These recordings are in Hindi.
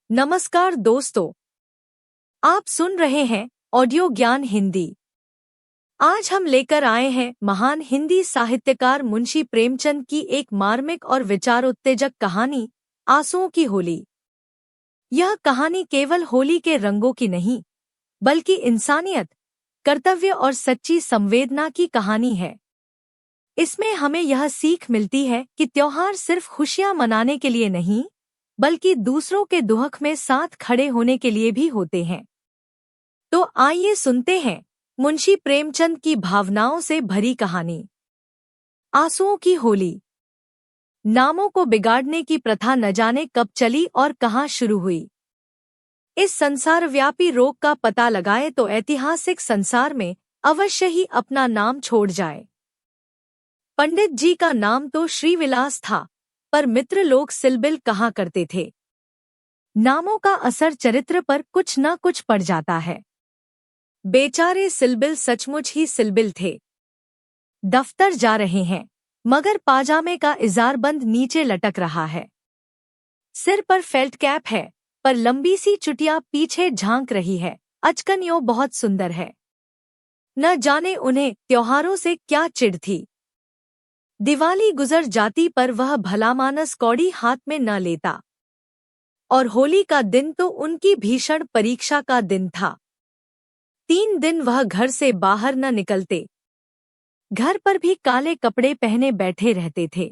नमस्कार दोस्तों, आप सुन रहे हैं ऑडियो ज्ञान हिंदी। आज हम लेकर आए हैं महान हिंदी साहित्यकार मुंशी प्रेमचंद की एक मार्मिक और विचारोत्तेजक कहानी, आंसुओं की होली। यह कहानी केवल होली के रंगों की नहीं, बल्कि इंसानियत, कर्तव्य और सच्ची संवेदना की कहानी है। इसमें हमें यह सीख मिलती है कि त्योहार सिर्फ खुशियां मनाने के लिए नहीं, बल्कि दूसरों के दुख में साथ खड़े होने के लिए भी होते हैं। तो आइए सुनते हैं मुंशी प्रेमचंद की भावनाओं से भरी कहानी, आंसुओं की होली। नामों को बिगाड़ने की प्रथा न जाने कब चली और कहाँ शुरू हुई। इस संसारव्यापी रोग का पता लगाए तो ऐतिहासिक संसार में अवश्य ही अपना नाम छोड़ जाए। पंडित जी का नाम तो श्रीविलास था, पर मित्र लोग सिलबिल कहा करते थे। नामों का असर चरित्र पर कुछ न कुछ पड़ जाता है। बेचारे सिलबिल सचमुच ही सिलबिल थे। दफ्तर जा रहे हैं, मगर पाजामे का इजारबंद नीचे लटक रहा है। सिर पर फेल्ट कैप है, पर लंबी सी चुटिया पीछे झांक रही है। अचकन यो बहुत सुंदर है। न जाने उन्हें त्योहारों से क्या चिढ़ थी। दिवाली गुजर जाती पर वह भलामानस कौड़ी हाथ में न लेता, और होली का दिन तो उनकी भीषण परीक्षा का दिन था। 3 दिन वह घर से बाहर न निकलते। घर पर भी काले कपड़े पहने बैठे रहते थे।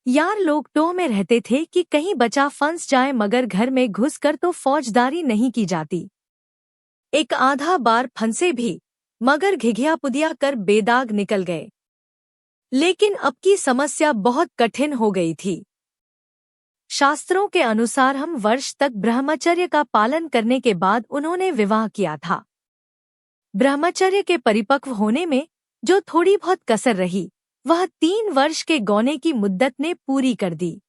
यार लोग टोह में रहते थे कि कहीं बचा फंस जाए, मगर घर में घुसकर तो फौजदारी नहीं की जाती। एक आधा बार फंसे भी, मगर घिघिया पुदिया कर बेदाग निकल गए। लेकिन अब की समस्या बहुत कठिन हो गई थी। शास्त्रों के अनुसार हम वर्ष तक ब्रह्मचर्य का पालन करने के बाद उन्होंने विवाह किया था। ब्रह्मचर्य के परिपक्व होने में जो थोड़ी बहुत कसर रही, वह 3 वर्ष के गौने की मुद्दत ने पूरी कर दी।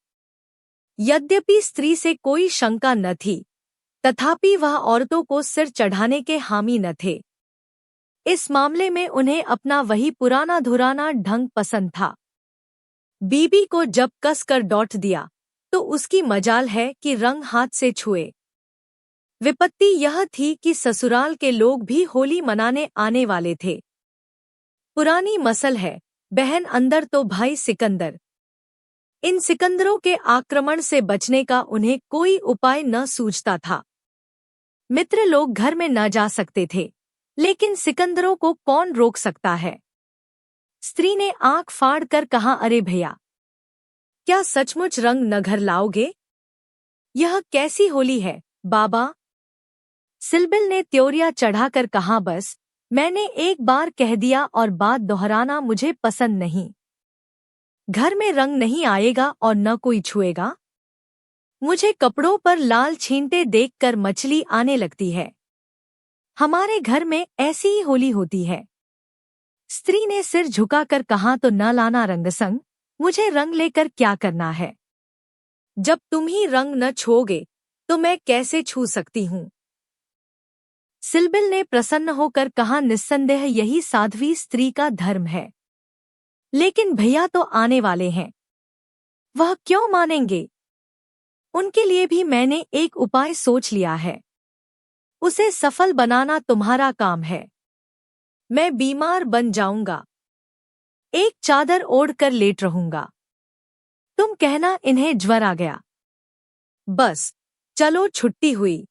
यद्यपि स्त्री से कोई शंका न थी, तथापि वह औरतों को सिर चढ़ाने के हामी न थे। इस मामले में उन्हें अपना वही पुराना धुराना ढंग पसंद था। बीबी को जब कस कर डॉट दिया, तो उसकी मजाल है कि रंग हाथ से छुए। विपत्ति यह थी कि ससुराल के लोग भी होली मनाने आने वाले थे। पुरानी मसल है, बहन अंदर तो भाई सिकंदर। इन सिकंदरों के आक्रमण से बचने का उन्हें कोई उपाय न सूझता था। मित्र लोग घर में न जा सकते थे, लेकिन सिकंदरों को कौन रोक सकता है। स्त्री ने आंख फाड़ कर कहा, अरे भैया, क्या सचमुच रंग न घर लाओगे? यह कैसी होली है बाबा? सिलबिल ने त्योरिया चढ़ाकर कहा, बस मैंने एक बार कह दिया और बात दोहराना मुझे पसंद नहीं। घर में रंग नहीं आएगा और न कोई छुएगा। मुझे कपड़ों पर लाल छींटे देखकर मछली आने लगती है। हमारे घर में ऐसी ही होली होती है। स्त्री ने सिर झुकाकर कहा, तो न लाना रंगसंग, मुझे रंग लेकर क्या करना है? जब तुम ही रंग न छुओगे तो मैं कैसे छू सकती हूँ? सिलबिल ने प्रसन्न होकर कहा, निस्संदेह यही साध्वी स्त्री का धर्म है। लेकिन भैया तो आने वाले हैं, वह क्यों मानेंगे? उनके लिए भी मैंने एक उपाय सोच लिया है। उसे सफल बनाना तुम्हारा काम है। मैं बीमार बन जाऊंगा, एक चादर ओढ़कर लेट रहूंगा। तुम कहना इन्हें ज्वर आ गया। बस चलो, छुट्टी हुई।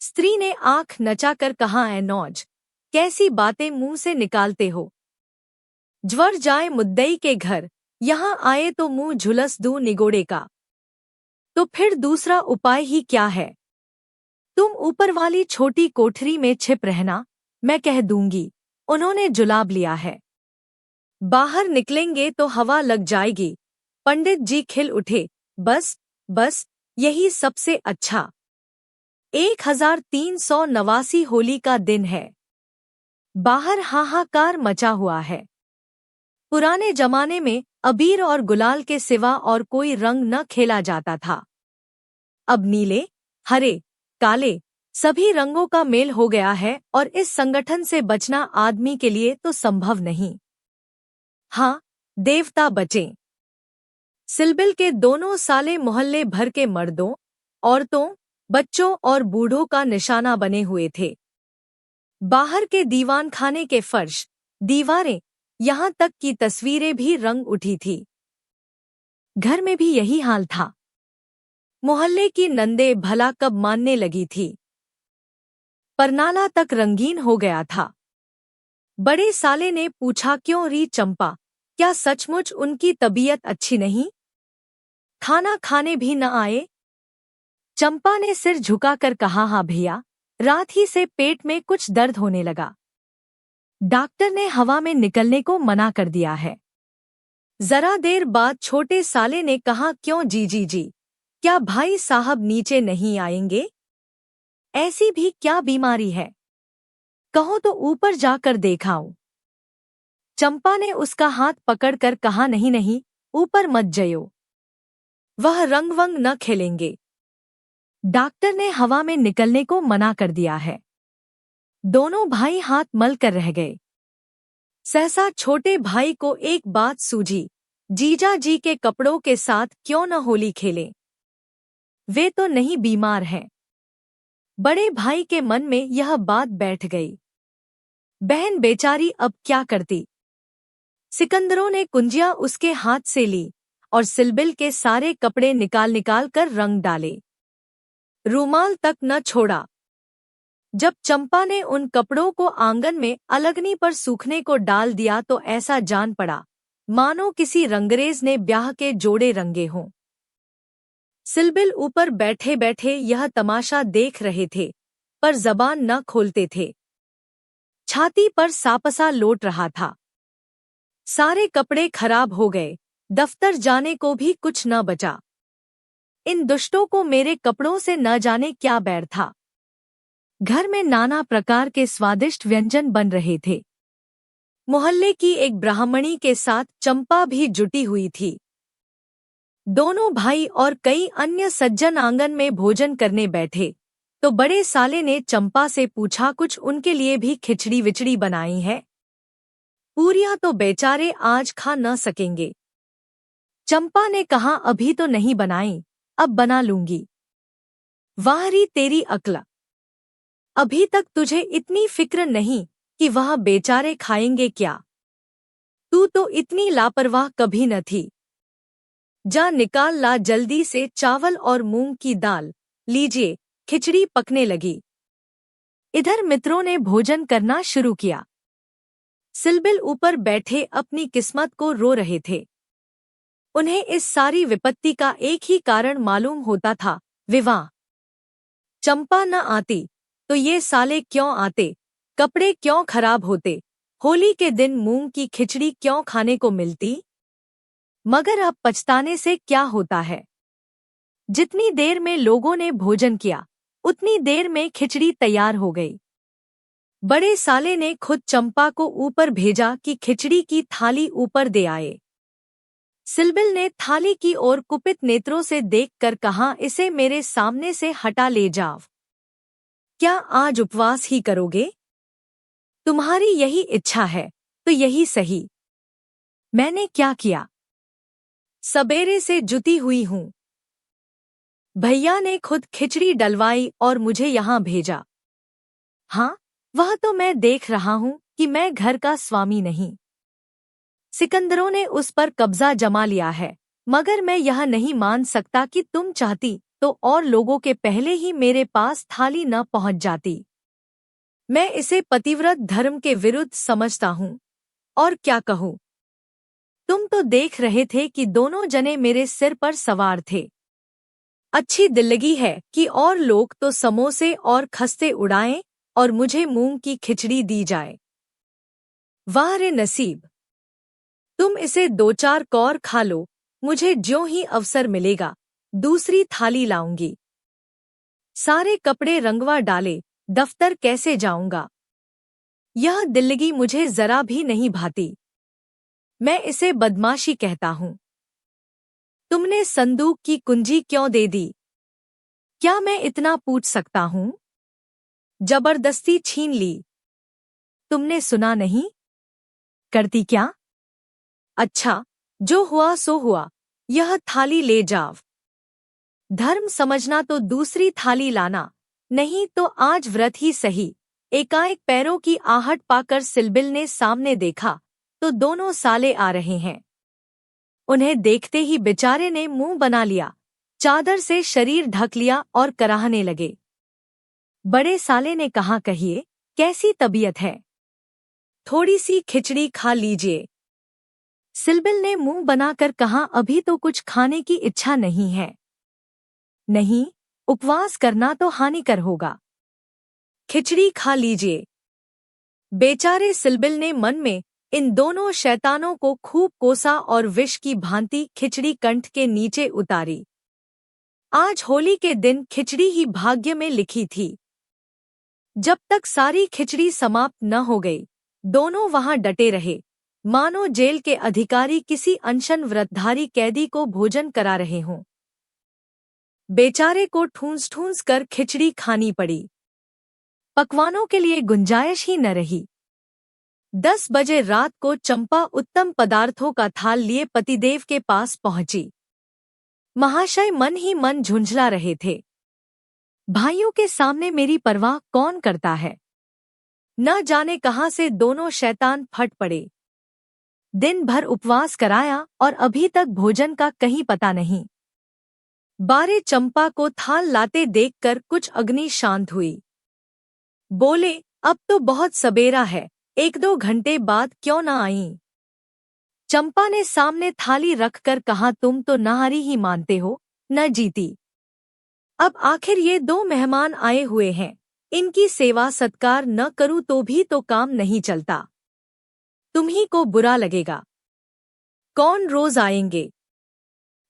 स्त्री ने आंख नचाकर कहा, ऐ नौज, कैसी बातें मुंह से निकालते हो? ज्वर जाए मुद्दई के घर, यहाँ आए तो मुंह झुलस दूं निगोड़े का। तो फिर दूसरा उपाय ही क्या है? तुम ऊपर वाली छोटी कोठरी में छिप रहना, मैं कह दूंगी। उन्होंने जुलाब लिया है। बाहर निकलेंगे तो हवा लग जाएगी। पंडित जी खिल उठे, बस बस, यही सबसे अच्छा। 1389 होली का दिन है। बाहर हाहाकार मचा हुआ है। पुराने जमाने में अबीर और गुलाल के सिवा और कोई रंग न खेला जाता था। अब नीले, हरे, काले सभी रंगों का मेल हो गया है, और इस संगठन से बचना आदमी के लिए तो संभव नहीं। हाँ, देवता बचें। सिलबिल के दोनों साले मोहल्ले भर के मर्दों, औरतों, बच्चों और बूढ़ों का निशाना बने हुए थे। बाहर के दीवान खाने के फर्श, दीवारें, यहाँ तक कि तस्वीरें भी रंग उठी थी। घर में भी यही हाल था। मोहल्ले की नंदे भला कब मानने लगी थी। परनाला तक रंगीन हो गया था। बड़े साले ने पूछा, क्यों री चंपा, क्या सचमुच उनकी तबीयत अच्छी नहीं? खाना खाने भी न आए? चंपा ने सिर झुकाकर कहा, हाँ भैया, रात ही से पेट में कुछ दर्द होने लगा। डॉक्टर ने हवा में निकलने को मना कर दिया है। जरा देर बाद छोटे साले ने कहा, क्यों जीजी जी, क्या भाई साहब नीचे नहीं आएंगे? ऐसी भी क्या बीमारी है? कहो तो ऊपर जाकर देखाऊं। चंपा ने उसका हाथ पकड़कर कहा, नहीं नहीं, ऊपर मत जयो, वह रंग वंग न खेलेंगे। डॉक्टर ने हवा में निकलने को मना कर दिया है। दोनों भाई हाथ मल कर रह गए। सहसा छोटे भाई को एक बात सूझी, जीजा जी के कपड़ों के साथ क्यों न होली खेलें? वे तो नहीं बीमार हैं। बड़े भाई के मन में यह बात बैठ गई। बहन बेचारी अब क्या करती? सिकंदरों ने कुंजियां उसके हाथ से ली और सिलबिल के सारे कपड़े निकाल निकाल कर रंग डाले। रूमाल तक न छोड़ा। जब चंपा ने उन कपड़ों को आंगन में अलगनी पर सूखने को डाल दिया तो ऐसा जान पड़ा मानो किसी रंगरेज ने ब्याह के जोड़े रंगे हों। सिलबिल ऊपर बैठे बैठे यह तमाशा देख रहे थे, पर जबान न खोलते थे। छाती पर सापसा लौट रहा था। सारे कपड़े खराब हो गए, दफ्तर जाने को भी कुछ न बचा। इन दुष्टों को मेरे कपड़ों से न जाने क्या बैर था। घर में नाना प्रकार के स्वादिष्ट व्यंजन बन रहे थे। मोहल्ले की एक ब्राह्मणी के साथ चंपा भी जुटी हुई थी। दोनों भाई और कई अन्य सज्जन आंगन में भोजन करने बैठे तो बड़े साले ने चंपा से पूछा, कुछ उनके लिए भी खिचड़ी विचड़ी बनाई है? पूरियां तो बेचारे आज खा न सकेंगे। चंपा ने कहा, अभी तो नहीं बनाई, अब बना लूंगी। वाह री तेरी अक्ल, अभी तक तुझे इतनी फिक्र नहीं कि वह बेचारे खाएंगे क्या? तू तो इतनी लापरवाह कभी न थी। जा निकाल ला जल्दी से चावल और मूंग की दाल, लीजिए खिचड़ी पकने लगी। इधर मित्रों ने भोजन करना शुरू किया। सिलबिल ऊपर बैठे अपनी किस्मत को रो रहे थे। उन्हें इस सारी विपत्ति का एक ही कारण मालूम होता था, विवाह। चंपा न आती तो ये साले क्यों आते, कपड़े क्यों खराब होते, होली के दिन मूंग की खिचड़ी क्यों खाने को मिलती? मगर अब पछताने से क्या होता है। जितनी देर में लोगों ने भोजन किया, उतनी देर में खिचड़ी तैयार हो गई। बड़े साले ने खुद चंपा को ऊपर भेजा कि खिचड़ी की थाली ऊपर दे आए। सिलबिल ने थाली की ओर कुपित नेत्रों से देखकर कहा, इसे मेरे सामने से हटा ले जाओ। क्या आज उपवास ही करोगे? तुम्हारी यही इच्छा है तो यही सही। मैंने क्या किया? सबेरे से जुटी हुई हूँ। भैया ने खुद खिचड़ी डलवाई और मुझे यहाँ भेजा। हाँ, वह तो मैं देख रहा हूँ कि मैं घर का स्वामी नहीं। सिकंदरों ने उस पर कब्जा जमा लिया है, मगर मैं यह नहीं मान सकता कि तुम चाहती तो और लोगों के पहले ही मेरे पास थाली न पहुंच जाती। मैं इसे पतिव्रत धर्म के विरुद्ध समझता हूँ। और क्या कहूँ? तुम तो देख रहे थे कि दोनों जने मेरे सिर पर सवार थे। अच्छी दिल्लगी है कि और लोग तो समोसे और खस्ते उड़ाएं और मुझे मूंग की खिचड़ी दी जाए। वाह रे नसीब, तुम इसे 2-4 कौर खा लो, मुझे ज्यों ही अवसर मिलेगा दूसरी थाली लाऊंगी। सारे कपड़े रंगवा डाले, दफ्तर कैसे जाऊंगा? यह दिल्लगी मुझे जरा भी नहीं भाती। मैं इसे बदमाशी कहता हूँ। तुमने संदूक की कुंजी क्यों दे दी? क्या मैं इतना पूछ सकता हूँ? जबरदस्ती छीन ली। तुमने सुना नहीं? करती क्या? अच्छा, जो हुआ सो हुआ, यह थाली ले जाओ। धर्म समझना तो दूसरी थाली लाना, नहीं तो आज व्रत ही सही। एकाएक पैरों की आहट पाकर सिलबिल ने सामने देखा तो दोनों साले आ रहे हैं। उन्हें देखते ही बेचारे ने मुंह बना लिया, चादर से शरीर ढक लिया और कराहने लगे। बड़े साले ने कहा, कहिए कैसी तबीयत है, थोड़ी सी खिचड़ी खा लीजिए। सिलबिल ने मुंह बनाकर कहा, अभी तो कुछ खाने की इच्छा नहीं है। नहीं, उपवास करना तो हानिकर होगा, खिचड़ी खा लीजिए। बेचारे सिलबिल ने मन में इन दोनों शैतानों को खूब कोसा और विष की भांति खिचड़ी कंठ के नीचे उतारी। आज होली के दिन खिचड़ी ही भाग्य में लिखी थी। जब तक सारी खिचड़ी समाप्त न हो गई, दोनों वहां डटे रहे, मानो जेल के अधिकारी किसी अनशन व्रतधारी कैदी को भोजन करा रहे हों। बेचारे को ठूंस ठूंस कर खिचड़ी खानी पड़ी। पकवानों के लिए गुंजाइश ही न रही। 10 बजे रात को चंपा उत्तम पदार्थों का थाल लिए पतिदेव के पास पहुंची। महाशय मन ही मन झुंझला रहे थे। भाइयों के सामने मेरी परवाह कौन करता है। न जाने कहां से दोनों शैतान फट पड़े। दिन भर उपवास कराया और अभी तक भोजन का कहीं पता नहीं। बारे चंपा को थाल लाते देखकर कुछ अग्नि शांत हुई। बोले, अब तो बहुत सबेरा है, 1-2 घंटे बाद क्यों न आई। चंपा ने सामने थाली रखकर कहा, तुम तो न हारी ही मानते हो, न जीती। अब आखिर ये 2 मेहमान आए हुए हैं, इनकी सेवा सत्कार न करूं तो भी तो काम नहीं चलता। तुम्ही को बुरा लगेगा। कौन रोज आएंगे।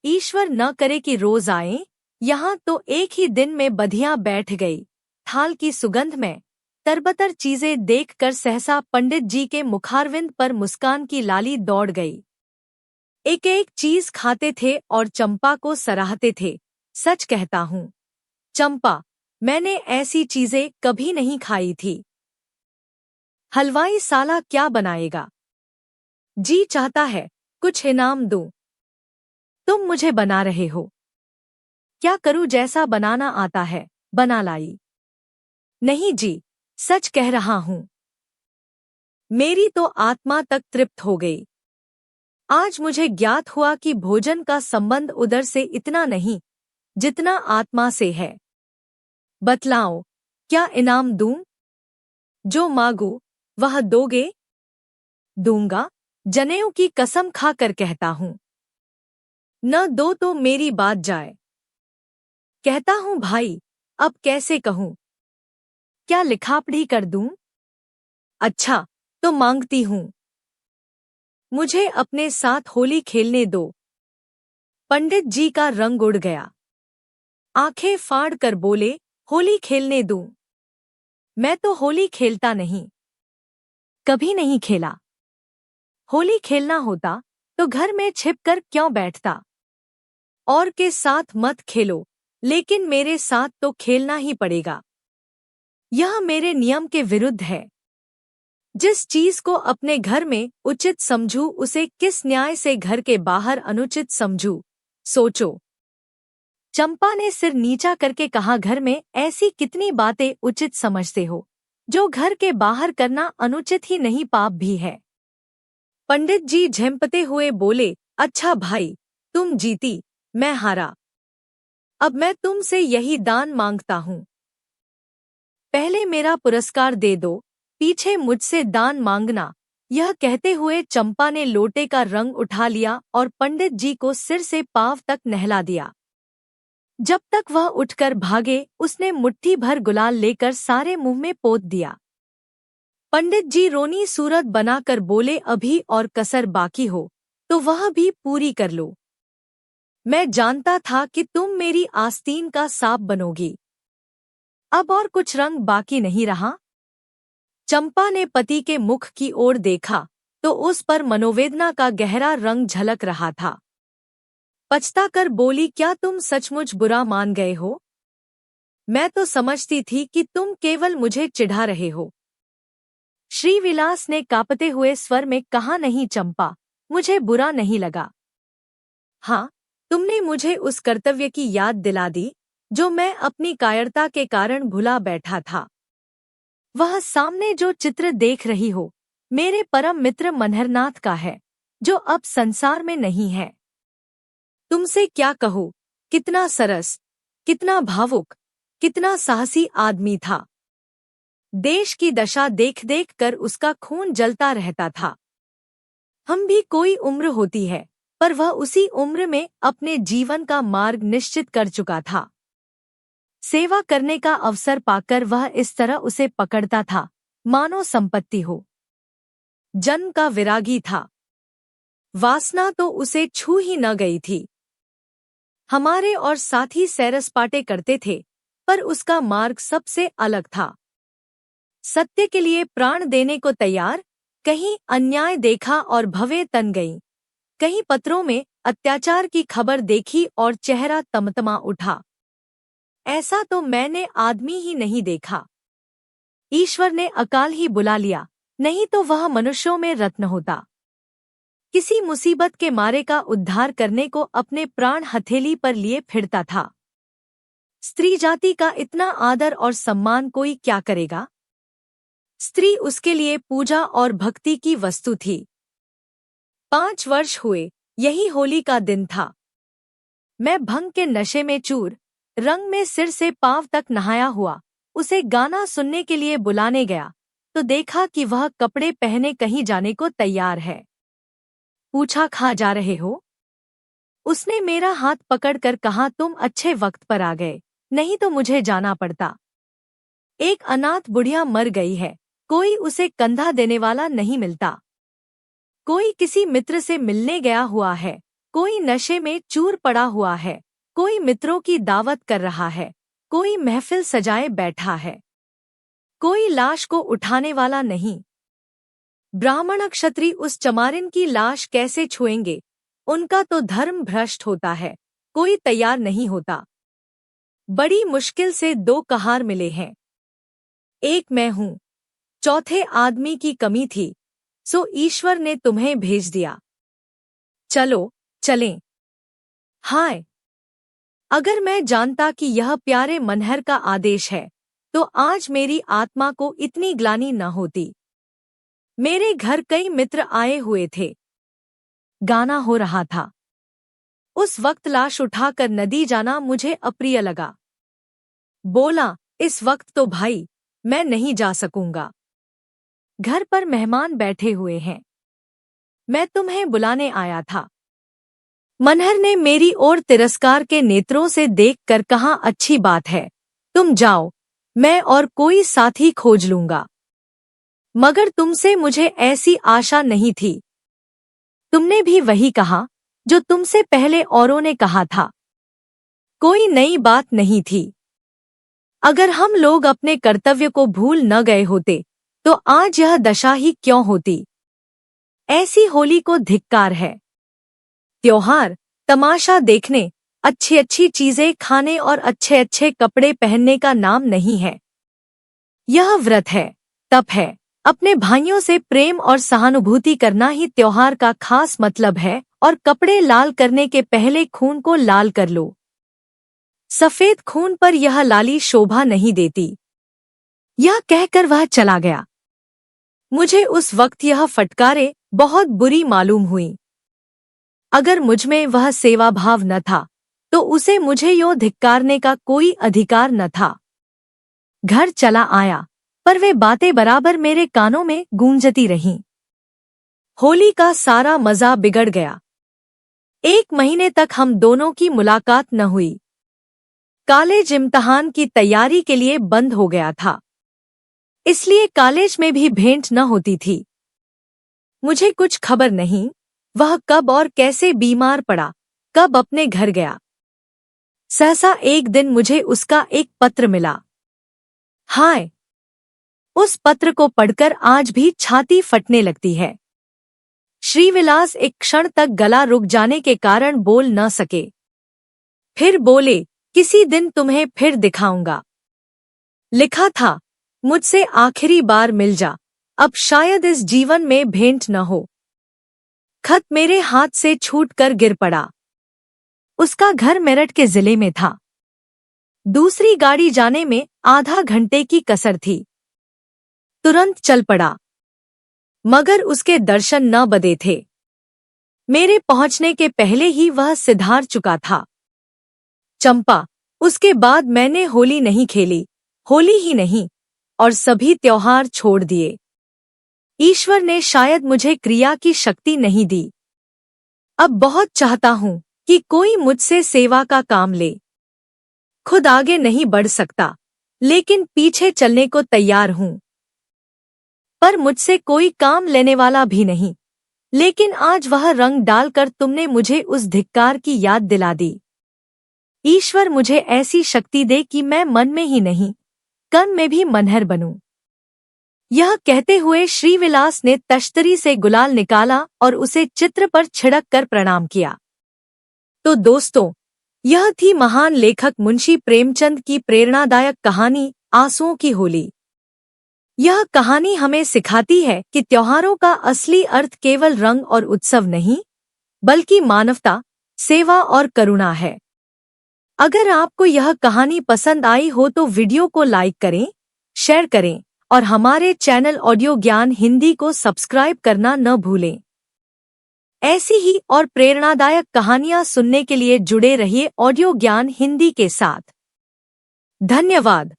ईश्वर न करे कि रोज आएं। यहाँ तो एक ही दिन में बधिया बैठ गई। थाल की सुगंध में तरबतर चीजें देखकर सहसा पंडित जी के मुखारविंद पर मुस्कान की लाली दौड़ गई। एक एक चीज खाते थे और चंपा को सराहते थे। सच कहता हूँ चंपा, मैंने ऐसी चीजें कभी नहीं खाई थी। हलवाई साला क्या बनाएगा। जी चाहता है कुछ इनाम दूं। तुम मुझे बना रहे हो। क्या करूं, जैसा बनाना आता है बना लाई। नहीं जी, सच कह रहा हूं। मेरी तो आत्मा तक तृप्त हो गई। आज मुझे ज्ञात हुआ कि भोजन का संबंध उदर से इतना नहीं जितना आत्मा से है। बतलाओ क्या इनाम दूं। जो मांगू वह दोगे। दूंगा, जनेऊ की कसम खाकर कहता हूं। न दो तो मेरी बात जाए। कहता हूं भाई, अब कैसे कहूं। क्या लिखापढ़ी कर दूं। अच्छा तो मांगती हूं। मुझे अपने साथ होली खेलने दो। पंडित जी का रंग उड़ गया। आंखें फाड़ कर बोले, होली खेलने दूं। मैं तो होली खेलता नहीं, कभी नहीं खेला। होली खेलना होता तो घर में छिपकर क्यों बैठता। और के साथ मत खेलो, लेकिन मेरे साथ तो खेलना ही पड़ेगा। यह मेरे नियम के विरुद्ध है। जिस चीज को अपने घर में उचित समझूं उसे किस न्याय से घर के बाहर अनुचित समझूं, सोचो। चंपा ने सिर नीचा करके कहा, घर में ऐसी कितनी बातें उचित समझते हो जो घर के बाहर करना अनुचित ही नहीं पाप भी है। पंडित जी झेंपते हुए बोले, अच्छा भाई, तुम जीती, मैं हारा। अब मैं तुमसे यही दान मांगता हूं। पहले मेरा पुरस्कार दे दो, पीछे मुझसे दान मांगना। यह कहते हुए चंपा ने लोटे का रंग उठा लिया और पंडित जी को सिर से पांव तक नहला दिया। जब तक वह उठकर भागे, उसने मुट्ठी भर गुलाल लेकर सारे मुंह में पोत दिया। पंडित जी रोनी सूरत बनाकर बोले, अभी और कसर बाकी हो तो वह भी पूरी कर लो। मैं जानता था कि तुम मेरी आस्तीन का सांप बनोगी। अब और कुछ रंग बाकी नहीं रहा। चंपा ने पति के मुख की ओर देखा तो उस पर मनोवेदना का गहरा रंग झलक रहा था। पछताकर बोली, क्या तुम सचमुच बुरा मान गए हो। मैं तो समझती थी कि तुम केवल मुझे चिढ़ा रहे हो। श्रीविलास ने कांपते हुए स्वर में कहा, नहीं चंपा, मुझे बुरा नहीं लगा। हाँ, तुमने मुझे उस कर्तव्य की याद दिला दी जो मैं अपनी कायरता के कारण भुला बैठा था। वह सामने जो चित्र देख रही हो, मेरे परम मित्र मनहरनाथ का है, जो अब संसार में नहीं है। तुमसे क्या कहूँ, कितना सरस, कितना भावुक, कितना साहसी आदमी था। देश की दशा देख देख कर उसका खून जलता रहता था। हम भी कोई उम्र होती है, पर वह उसी उम्र में अपने जीवन का मार्ग निश्चित कर चुका था। सेवा करने का अवसर पाकर वह इस तरह उसे पकड़ता था, मानो संपत्ति हो। जन्म का विरागी था, वासना तो उसे छू ही न गई थी। हमारे और साथी सैर-सपाटे करते थे, पर उसका मार्ग सबसे अलग था। सत्य के लिए प्राण देने को तैयार, कहीं अन्याय देखा और भवे तन गई, कहीं पत्रों में अत्याचार की खबर देखी और चेहरा तमतमा उठा। ऐसा तो मैंने आदमी ही नहीं देखा। ईश्वर ने अकाल ही बुला लिया, नहीं तो वह मनुष्यों में रत्न होता। किसी मुसीबत के मारे का उद्धार करने को अपने प्राण हथेली पर लिए फिरता था। स्त्री जाति का इतना आदर और सम्मान कोई क्या करेगा? स्त्री उसके लिए पूजा और भक्ति की वस्तु थी। 5 वर्ष हुए, यही होली का दिन था। मैं भंग के नशे में चूर, रंग में सिर से पांव तक नहाया हुआ, उसे गाना सुनने के लिए बुलाने गया, तो देखा कि वह कपड़े पहने कहीं जाने को तैयार है। पूछा, खा जा रहे हो? उसने मेरा हाथ पकड़कर कहा, तुम अच्छे वक्त पर आ गए, नहीं तो मुझे जाना पड़ता। एक अनाथ बुढ़िया मर गई है, कोई उसे कंधा देने वाला नहीं मिलता। कोई किसी मित्र से मिलने गया हुआ है, कोई नशे में चूर पड़ा हुआ है, कोई मित्रों की दावत कर रहा है, कोई महफिल सजाए बैठा है। कोई लाश को उठाने वाला नहीं। ब्राह्मण क्षत्रिय उस चमारिन की लाश कैसे छुएंगे? उनका तो धर्म भ्रष्ट होता है, कोई तैयार नहीं होता। बड़ी मुश्किल से 2 कहार मिले हैं। एक मैं हूँ, चौथे आदमी की कमी थी, सो ईश्वर ने तुम्हें भेज दिया। चलो, चलें। हाय, अगर मैं जानता कि यह प्यारे मनहर का आदेश है, तो आज मेरी आत्मा को इतनी ग्लानि न होती। मेरे घर कई मित्र आए हुए थे। गाना हो रहा था। उस वक्त लाश उठाकर नदी जाना मुझे अप्रिय लगा। बोला, इस वक्त तो भाई, मैं नहीं जा सकूंगा। घर पर मेहमान बैठे हुए हैं। मैं तुम्हें बुलाने आया था। मनहर ने मेरी ओर तिरस्कार के नेत्रों से देखकर कहा, अच्छी बात है, तुम जाओ, मैं और कोई साथी खोज लूंगा। मगर तुमसे मुझे ऐसी आशा नहीं थी। तुमने भी वही कहा जो तुमसे पहले औरों ने कहा था। कोई नई बात नहीं थी। अगर हम लोग अपने कर्तव्य को भूल न गए होते, तो आज यह दशा ही क्यों होती? ऐसी होली को धिक्कार है। त्योहार, तमाशा देखने, अच्छी अच्छी चीजें खाने और अच्छे अच्छे कपड़े पहनने का नाम नहीं है। यह व्रत है, तप है, अपने भाइयों से प्रेम और सहानुभूति करना ही त्योहार का खास मतलब है। और कपड़े लाल करने के पहले खून को लाल कर लो। सफेद खून पर यह लाली शोभा नहीं देती। यह कहकर वह चला गया। मुझे उस वक्त यह फटकारे बहुत बुरी मालूम हुई। अगर मुझमें वह सेवा भाव न था, तो उसे मुझे यो धिक्कारने का कोई अधिकार न था। घर चला आया, पर वे बातें बराबर मेरे कानों में गूंजती रहीं। होली का सारा मजा बिगड़ गया। 1 महीने तक हम दोनों की मुलाकात न हुई। कॉलेज इम्तिहान की तैयारी के लिए बंद हो गया था, इसलिए कॉलेज में भी भेंट न होती थी। मुझे कुछ खबर नहीं, वह कब और कैसे बीमार पड़ा, कब अपने घर गया। सहसा एक दिन मुझे उसका एक पत्र मिला। हाय! उस पत्र को पढ़कर आज भी छाती फटने लगती है। श्रीविलास एक क्षण तक गला रुक जाने के कारण बोल न सके। फिर बोले, किसी दिन तुम्हें फिर दिखाऊंगा। लिखा था, मुझसे आखिरी बार मिल जा, अब शायद इस जीवन में भेंट न हो। खत मेरे हाथ से छूट कर गिर पड़ा। उसका घर मेरठ के जिले में था। दूसरी गाड़ी जाने में आधा घंटे की कसर थी। तुरंत चल पड़ा, मगर उसके दर्शन न बदे थे। मेरे पहुंचने के पहले ही वह सिधार चुका था। चंपा, उसके बाद मैंने होली नहीं खेली, होली ही नहीं, और सभी त्योहार छोड़ दिए। ईश्वर ने शायद मुझे क्रिया की शक्ति नहीं दी। अब बहुत चाहता हूँ कि कोई मुझसे सेवा का काम ले। खुद आगे नहीं बढ़ सकता, लेकिन पीछे चलने को तैयार हूँ। पर मुझसे कोई काम लेने वाला भी नहीं। लेकिन आज वह रंग डालकर तुमने मुझे उस धिक्कार की याद दिला दी। ईश्वर मुझे ऐसी शक्ति दे कि मैं मन में ही नहीं, कर्म में भी मनहर बनूं। यह कहते हुए श्रीविलास ने तश्तरी से गुलाल निकाला और उसे चित्र पर छिड़क कर प्रणाम किया। तो दोस्तों, यह थी महान लेखक मुंशी प्रेमचंद की प्रेरणादायक कहानी आंसुओं की होली। यह कहानी हमें सिखाती है कि त्योहारों का असली अर्थ केवल रंग और उत्सव नहीं, बल्कि मानवता, सेवा और करुणा है। अगर आपको यह कहानी पसंद आई हो तो वीडियो को लाइक करें, शेयर करें और हमारे चैनल ऑडियो ज्ञान हिंदी को सब्सक्राइब करना न भूलें। ऐसी ही और प्रेरणादायक कहानियां सुनने के लिए जुड़े रहिए ऑडियो ज्ञान हिंदी के साथ। धन्यवाद।